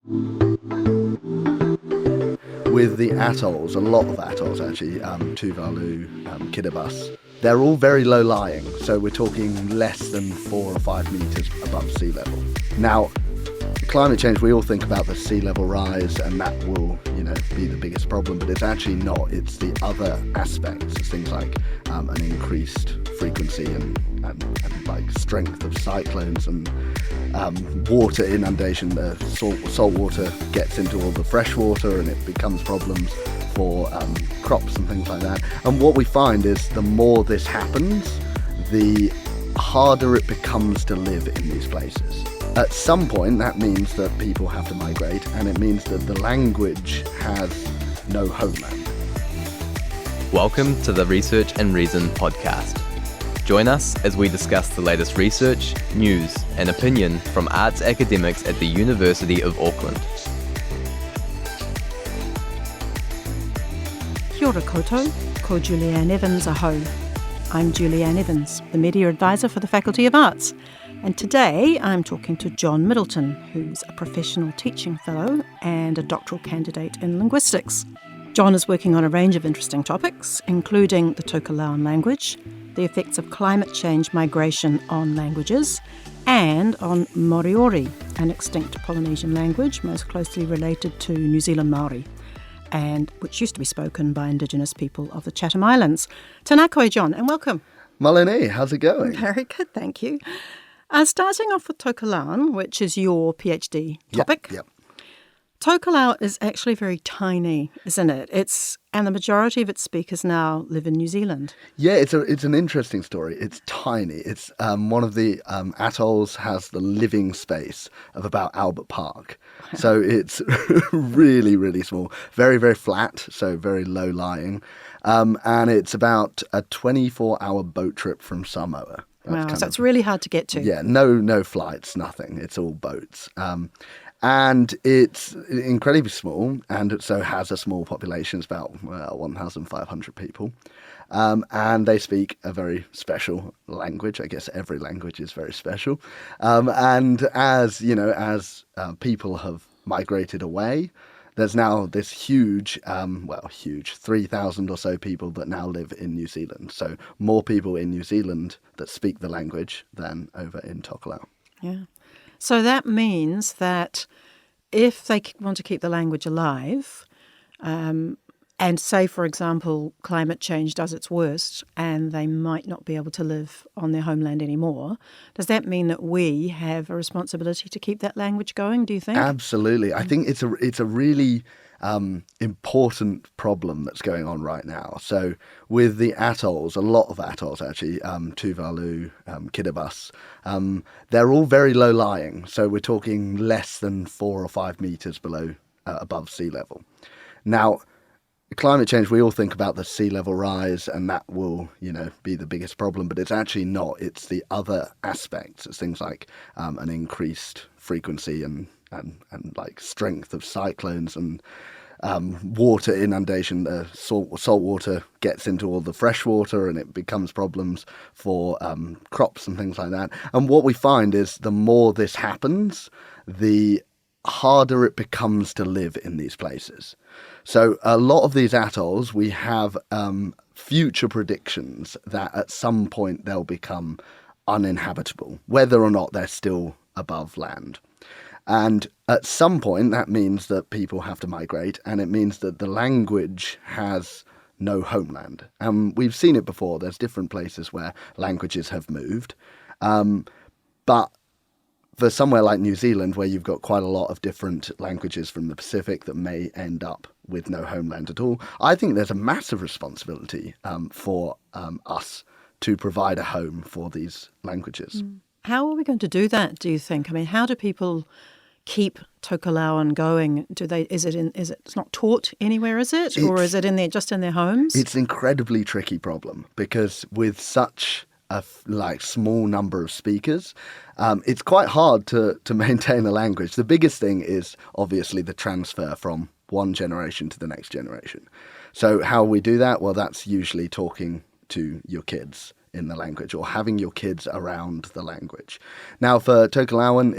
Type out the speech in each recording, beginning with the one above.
With the atolls, a lot of atolls actually, Tuvalu, Kiribati, they're all very low lying, so we're talking less than 4 or 5 metres above sea level. Now, climate change, we all think about the sea level rise and that will, be the biggest problem, but it's actually not. It's the other aspects. It's things like an increased frequency and like strength of cyclones and water inundation. The salt water gets into all the fresh water and it becomes problems for crops and things like that. And what we find is the more this happens, the harder it becomes to live in these places. At some point, that means that people have to migrate, and it means that the language has no homeland. Welcome to the Research and Reason podcast. Join us as we discuss the latest research, news, and opinion from arts academics at the University of Auckland. Kia ora koutou, ko Julianne Evans aho. I'm Julianne Evans, the Media Advisor for the Faculty of Arts. And today I'm talking to John Middleton, who's a professional teaching fellow and a doctoral candidate in linguistics. John is working on a range of interesting topics, including the Tokelau language, the effects of climate change migration on languages, and on Moriori, an extinct Polynesian language most closely related to New Zealand Māori, and which used to be spoken by Indigenous people of the Chatham Islands. Tēnā koe, John, and welcome. Malene, how's it going? Very good, thank you. Starting off with Tokelau, which is your PhD topic. Yep. Tokelau is actually very tiny, isn't it? And the majority of its speakers now live in New Zealand. Yeah, it's an interesting story. It's tiny. It's one of the atolls has the living space of about Albert Park. So it's really, really small. Very, very flat, so very low lying. And it's about a 24-hour boat trip from Samoa. Wow, so it's really hard to get to. Yeah, no flights, nothing. It's all boats. And it's incredibly small, and so has a small population. It's about 1,500 people. And they speak a very special language. I guess every language is very special. And as people have migrated away, there's now this huge 3,000 or so people that now live in New Zealand. So more people in New Zealand that speak the language than over in Tokelau. Yeah. So that means that if they want to keep the language alive, and say, for example, climate change does its worst and they might not be able to live on their homeland anymore, does that mean that we have a responsibility to keep that language going, do you think? Absolutely. I think it's a really important problem that's going on right now. So with the atolls, a lot of atolls actually, Tuvalu, Kiribati, they're all very low lying. So we're talking less than 4 or 5 metres below above sea level. Now, climate change, we all think about the sea level rise and that will, be the biggest problem, but it's actually not. It's the other aspects. It's things like an increased frequency and like strength of cyclones and water inundation. The salt water gets into all the fresh water and it becomes problems for crops and things like that. And what we find is the more this happens, the harder it becomes to live in these places. So a lot of these atolls, we have future predictions that at some point they'll become uninhabitable, whether or not they're still above land. And at some point, that means that people have to migrate, and it means that the language has no homeland. And we've seen it before. There's different places where languages have moved. But for somewhere like New Zealand, where you've got quite a lot of different languages from the Pacific that may end up with no homeland at all, I think there's a massive responsibility for us to provide a home for these languages. How are we going to do that, do you think? I mean, how do people keep Tokelau going? It's not taught anywhere, is it? Or is it just in their homes? It's an incredibly tricky problem because with such a small number of speakers, it's quite hard to maintain a language. The biggest thing is obviously the transfer from one generation to the next generation. So how we do that? Well, that's usually talking to your kids in the language, or having your kids around the language. Now, for Tokelauan,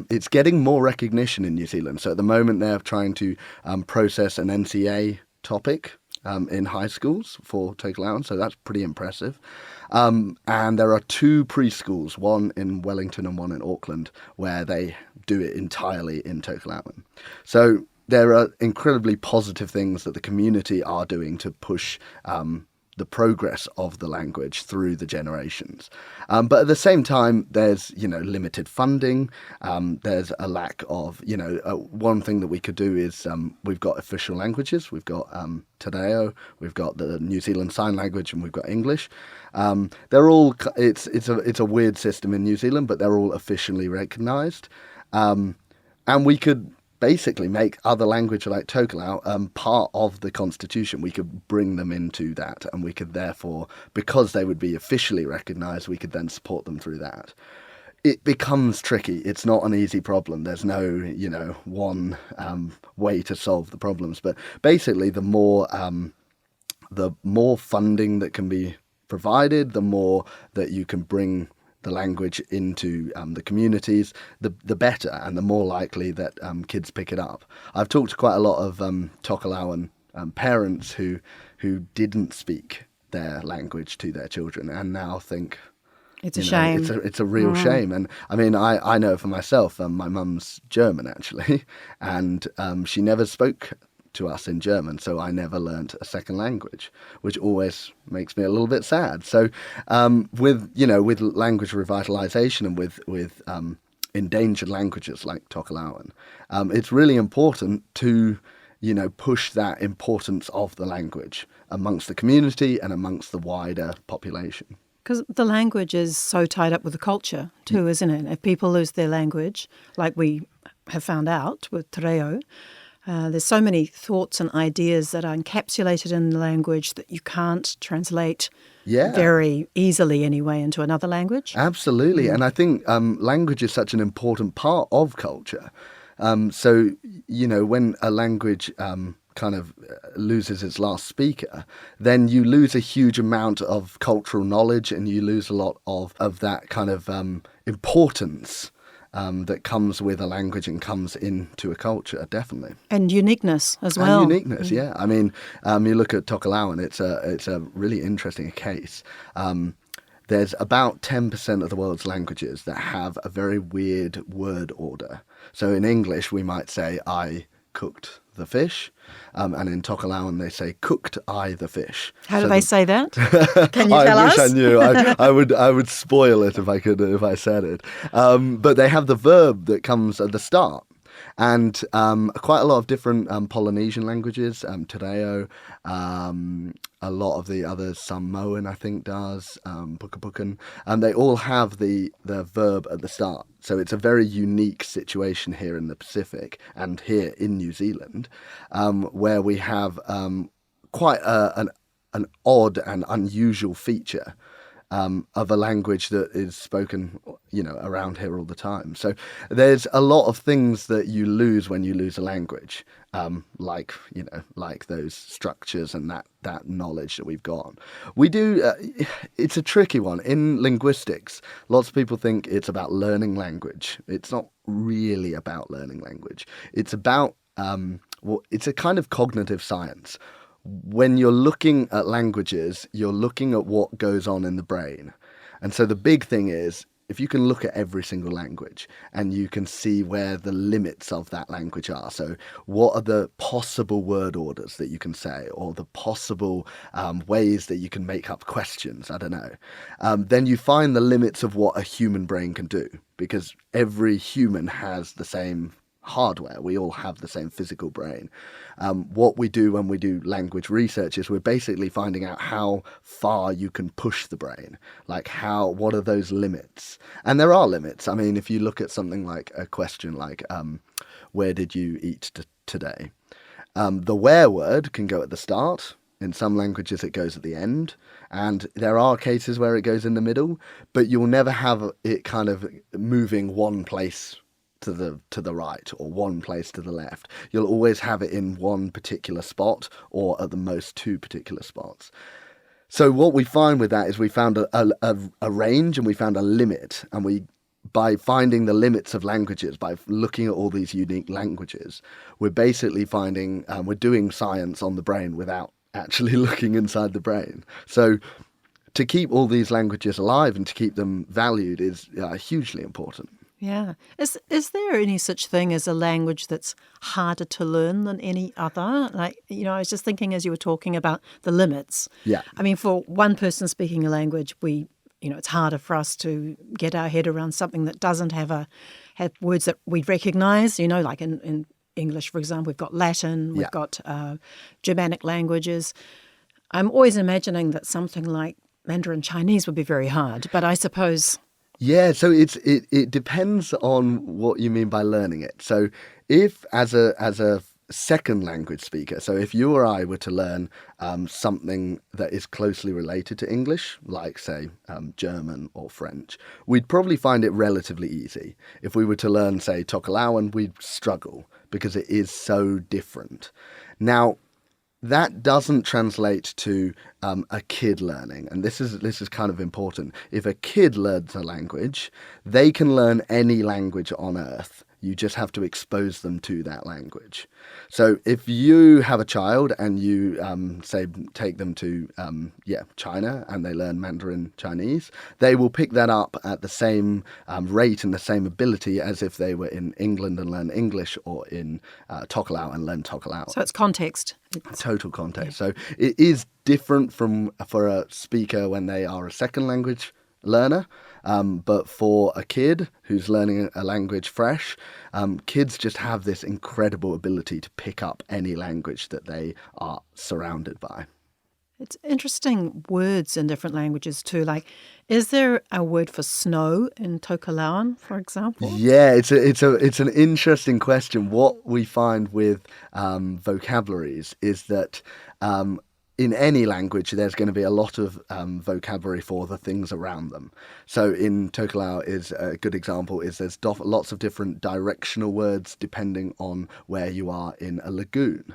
it's getting more recognition in New Zealand. So at the moment, they're trying to process an NCA topic in high schools for Tokelauan, so that's pretty impressive. And there are 2 preschools, one in Wellington and one in Auckland, where they do it entirely in Tokelauan. So there are incredibly positive things that the community are doing to push the progress of the language through the generations. But at the same time, there's, limited funding. There's a lack of, one thing that we could do is we've got official languages. We've got Te Reo, we've got the New Zealand Sign Language, and we've got English. They're all, it's a weird system in New Zealand, but they're all officially recognised. And we could basically make other language like Tokelau part of the constitution. We could bring them into that, and we could therefore, because they would be officially recognised, we could then support them through that. It becomes tricky. It's not an easy problem. There's no, one way to solve the problems. But basically, the more funding that can be provided, the more that you can bring the language into the communities, the better, and the more likely that kids pick it up. I've talked to quite a lot of Tokelauan parents who didn't speak their language to their children and now think it's a shame. It's a real shame. And I mean, I know for myself, my mum's German actually, and she never spoke to us in German, so I never learnt a second language, which always makes me a little bit sad. So with language revitalisation and with endangered languages like Tokelauan, it's really important to push that importance of the language amongst the community and amongst the wider population. Because the language is so tied up with the culture too, isn't it? If people lose their language, like we have found out with Te Reo, there's so many thoughts and ideas that are encapsulated in the language that you can't translate very easily anyway into another language. Absolutely. And I think language is such an important part of culture. So, when a language kind of loses its last speaker, then you lose a huge amount of cultural knowledge, and you lose a lot of that kind of importance that comes with a language and comes into a culture, definitely. And uniqueness as well. And uniqueness, yeah. I mean, you look at Tokelau, and it's a really interesting case. There's about 10% of the world's languages that have a very weird word order. So in English, we might say, I cooked the fish, and in Tokelauan they say cooked I the fish. How do they say that? Can you tell us? I wish I knew. I would spoil it if I said it. But they have the verb that comes at the start. And quite a lot of different Polynesian languages, Te Reo, a lot of the others, Samoan I think does, Pukapukan, and they all have the verb at the start. So it's a very unique situation here in the Pacific and here in New Zealand, where we have quite an odd and unusual feature of a language that is spoken, around here all the time. So there's a lot of things that you lose when you lose a language, like those structures and that knowledge that we've got. We do, it's a tricky one. In linguistics, lots of people think it's about learning language. It's not really about learning language. It's about, it's a kind of cognitive science. When you're looking at languages, you're looking at what goes on in the brain. And so the big thing is, if you can look at every single language and you can see where the limits of that language are. So what are the possible word orders that you can say, or the possible ways that you can make up questions? I don't know. Then you find the limits of what a human brain can do, because every human has the same hardware. We all have the same physical brain. What we do when we do language research is we're basically finding out how far you can push the brain. Like what are those limits? And there are limits. I mean, if you look at something like a question like, where did you eat today? The where word can go at the start. In some languages it goes at the end, and there are cases where it goes in the middle, but you'll never have it kind of moving one place to the right or one place to the left. You'll always have it in one particular spot, or at the most two particular spots. So what we find with that is we found a range and we found a limit, and by finding the limits of languages, by looking at all these unique languages, we're basically finding we're doing science on the brain without actually looking inside the brain. So to keep all these languages alive and to keep them valued is hugely important. Yeah. Is there any such thing as a language that's harder to learn than any other? Like, I was just thinking as you were talking about the limits. Yeah. I mean, for one person speaking a language, it's harder for us to get our head around something that doesn't have words that we recognise. Like in English, for example, we've got Latin, we've got Germanic languages. I'm always imagining that something like Mandarin Chinese would be very hard, but I suppose... Yeah, so it depends on what you mean by learning it. So if as a second language speaker, so if you or I were to learn something that is closely related to English, like say German or French, we'd probably find it relatively easy. If we were to learn, say, Tokelau, we'd struggle because it is so different. Now, that doesn't translate to a kid learning, and this is kind of important. If a kid learns a language, they can learn any language on earth. You just have to expose them to that language. So if you have a child and you say take them to China and they learn Mandarin Chinese, they will pick that up at the same rate and the same ability as if they were in England and learn English, or in Tokelau and learn Tokelau. So it's context. Total context. Yeah. So it is different for a speaker when they are a second language learner, but for a kid who's learning a language fresh, kids just have this incredible ability to pick up any language that they are surrounded by. It's interesting words in different languages too. Like, is there a word for snow in Tokelauan, for example? Yeah, it's an interesting question. What we find with vocabularies is that in any language, there's going to be a lot of vocabulary for the things around them. So in Tokelau is a good example is there's lots of different directional words depending on where you are in a lagoon.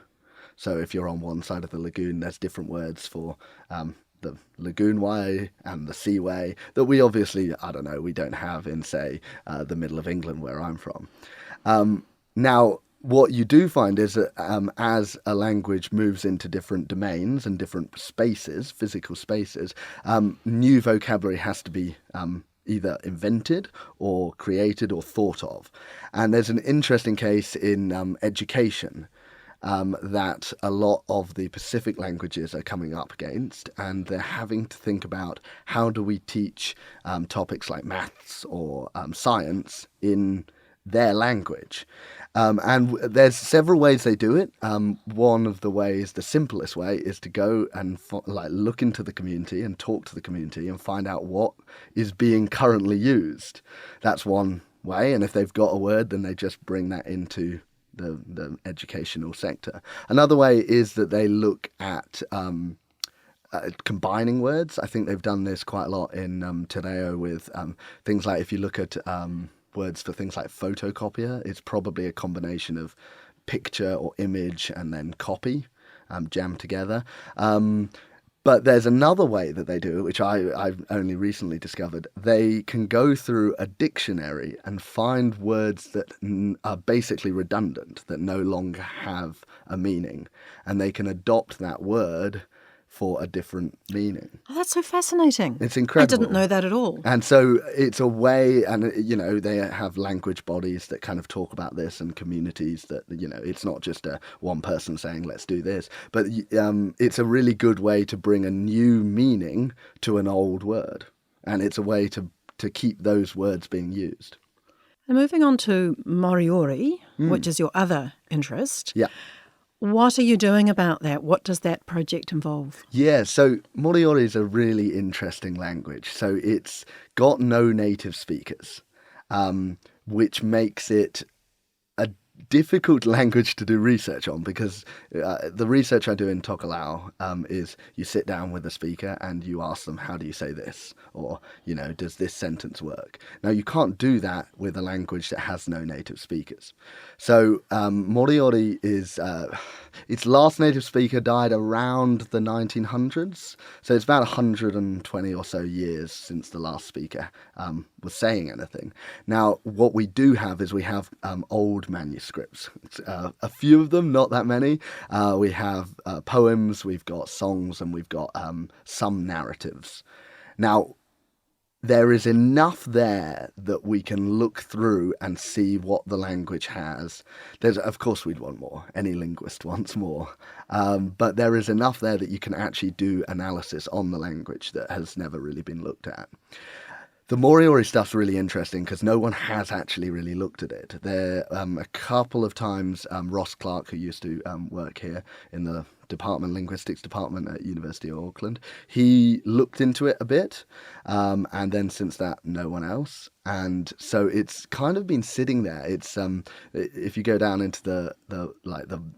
So if you're on one side of the lagoon, there's different words for the lagoon way and the seaway that we obviously, we don't have in, say, the middle of England where I'm from. Now, what you do find is that as a language moves into different domains and different spaces, physical spaces, new vocabulary has to be either invented or created or thought of. And there's an interesting case in education that a lot of the Pacific languages are coming up against, and they're having to think about how do we teach topics like maths or science in their language. And there's several ways they do it. One of the ways, the simplest way, is to go and look into the community and talk to the community and find out what is being currently used. That's one way. And if they've got a word, then they just bring that into the educational sector. Another way is that they look at combining words. I think they've done this quite a lot in Tokelau with things like, if you look at words for things like photocopier, it's probably a combination of picture or image and then copy jammed together. But there's another way that they do it, which I've only recently discovered. They can go through a dictionary and find words that are basically redundant, that no longer have a meaning, and they can adopt that word for a different meaning. Oh, that's so fascinating. It's incredible. I didn't know that at all. And so it's a way, and they have language bodies that kind of talk about this, and communities that, it's not just one person saying, let's do this, but it's a really good way to bring a new meaning to an old word. And it's a way to keep those words being used. And moving on to Moriori, which is your other interest. Yeah. What are you doing about that? What does that project involve? Yeah, so Moriori is a really interesting language. So it's got no native speakers, which makes it a difficult language to do research on, because the research I do in Tokelau is you sit down with a speaker and you ask them, how do you say this? Or, does this sentence work? Now, you can't do that with a language that has no native speakers. So Moriori is, its last native speaker died around the 1900s, so it's about 120 or so years since the last speaker was saying anything. Now, what we do have is we have old manuscripts. A few of them, not that many. We have poems, we've got songs, and we've got some narratives. Now, there is enough there that we can look through and see what the language has. Of course, we'd want more. Any linguist wants more. But there is enough there that you can actually do analysis on the language that has never really been looked at. The Moriori stuff's really interesting because no one has actually really looked at it. There, a couple of times, Ross Clark, who used to work here in the linguistics department at University of Auckland, he looked into it a bit, and then since that, no one else. And so it's kind of been sitting there. It's if you go down into the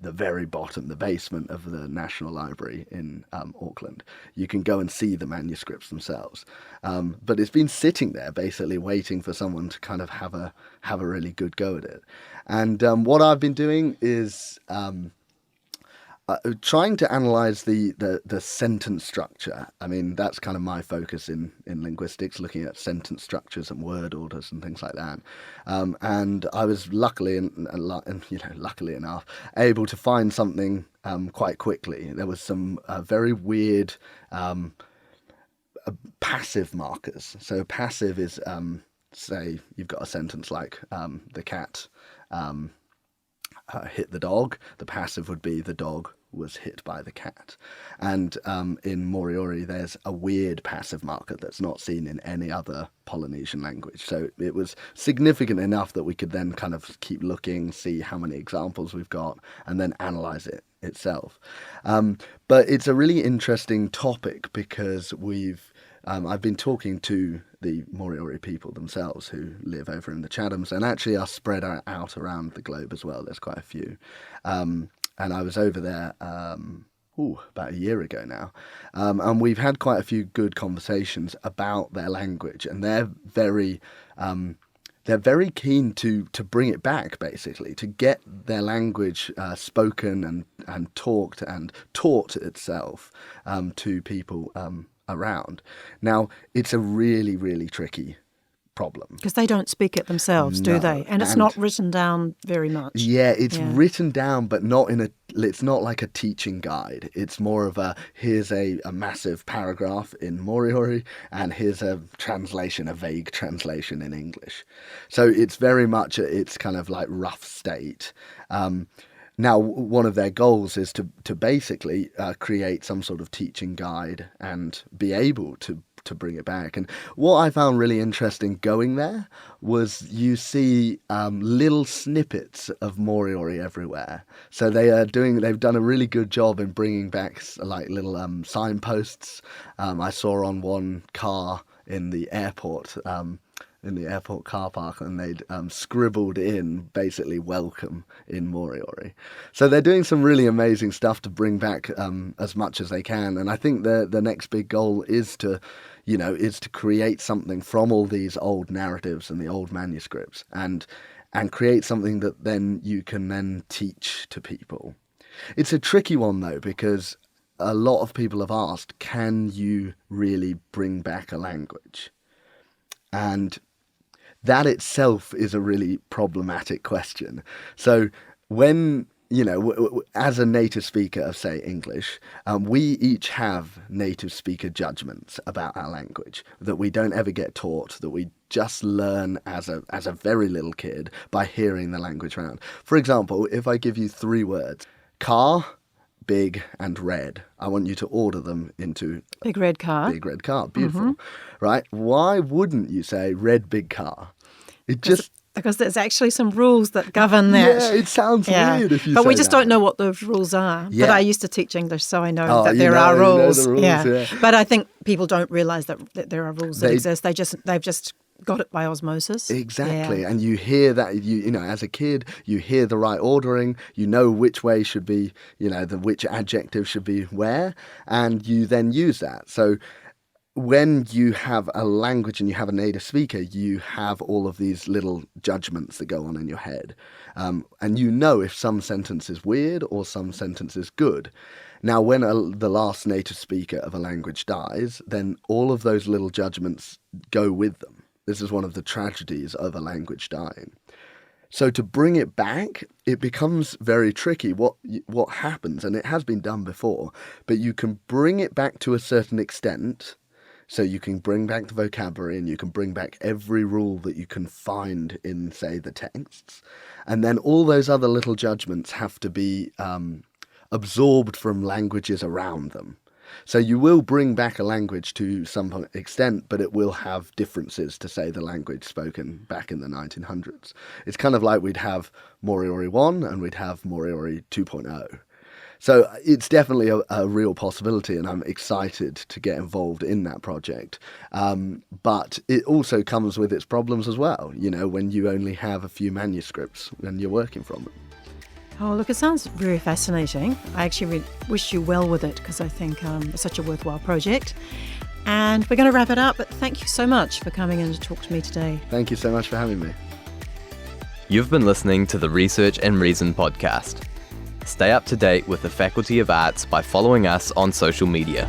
very bottom, the basement of the National Library in Auckland, you can go and see the manuscripts themselves. But it's been sitting there, basically waiting for someone to kind of have a really good go at it. And what I've been doing is trying to analyze the sentence structure. I mean, that's kind of my focus in linguistics, looking at sentence structures and word orders and things like that. And I was luckily enough able to find something quite quickly. There was some very weird passive markers. So passive is say you've got a sentence like the cat hit the dog. The passive would be the dog was hit by the cat. And in Moriori, there's a weird passive marker that's not seen in any other Polynesian language. So it was significant enough that we could then kind of keep looking, see how many examples we've got, and then analyze it itself. But it's a really interesting topic because I've been talking to the Moriori people themselves who live over in the Chathams and actually are spread out around the globe as well. There's quite a few. And I was over there about a year ago now. And we've had quite a few good conversations about their language, and they're very keen to bring it back, basically, to get their language spoken and talked and taught itself to people around. Now, it's a really, really tricky problem. Because they don't speak it themselves, do they? And it's not written down very much. Yeah, it's written down, but it's not like a teaching guide. It's more of here's a massive paragraph in Moriori, and here's a vague translation in English. So it's very much, it's kind of like rough state. Now, one of their goals is to basically create some sort of teaching guide and be able to bring it back. And what I found really interesting going there was you see little snippets of Moriori everywhere. So they've done a really good job in bringing back like little signposts. I saw on one car in the airport car park, and they'd scribbled in basically welcome in Moriori. So they're doing some really amazing stuff to bring back as much as they can. And I think the next big goal is to create something from all these old narratives and the old manuscripts and create something that then you can then teach to people. It's a tricky one though, because a lot of people have asked, can you really bring back a language? And that itself is a really problematic question. So when, as a native speaker of, say, English, we each have native speaker judgments about our language that we don't ever get taught, that we just learn as a very little kid by hearing the language around. For example, if I give you 3 words, car, big, and red, I want you to order them into big red car. Big red car, beautiful, right? Why wouldn't you say red big car? Because there's actually some rules that govern that. Yeah, it sounds weird if you say But we just that. don't know what those rules are. Yeah. But I used to teach English, so I know that there are rules. You know the rules, yeah. But I think people don't realise that there are rules that exist. They've just got it by osmosis. Exactly. And you hear that, as a kid, you hear the right ordering, you know which way should be, which adjective should be where, and you then use that. So when you have a language and you have a native speaker, you have all of these little judgments that go on in your head. And you know if some sentence is weird or some sentence is good. Now, when the last native speaker of a language dies, then all of those little judgments go with them. This is one of the tragedies of a language dying. So to bring it back, it becomes very tricky. What happens, and it has been done before, but you can bring it back to a certain extent. So you can bring back the vocabulary and you can bring back every rule that you can find in, say, the texts. And then all those other little judgments have to be absorbed from languages around them. So you will bring back a language to some extent, but it will have differences to, say, the language spoken back in the 1900s. It's kind of like we'd have Moriori 1 and we'd have Moriori 2.0. So it's definitely a real possibility, and I'm excited to get involved in that project. But it also comes with its problems as well, you know, when you only have a few manuscripts and you're working from them. Oh, look, it sounds very fascinating. I actually wish you well with it because I think it's such a worthwhile project. And we're going to wrap it up, but thank you so much for coming in to talk to me today. Thank you so much for having me. You've been listening to the Research and Reason podcast. Stay up to date with the Faculty of Arts by following us on social media.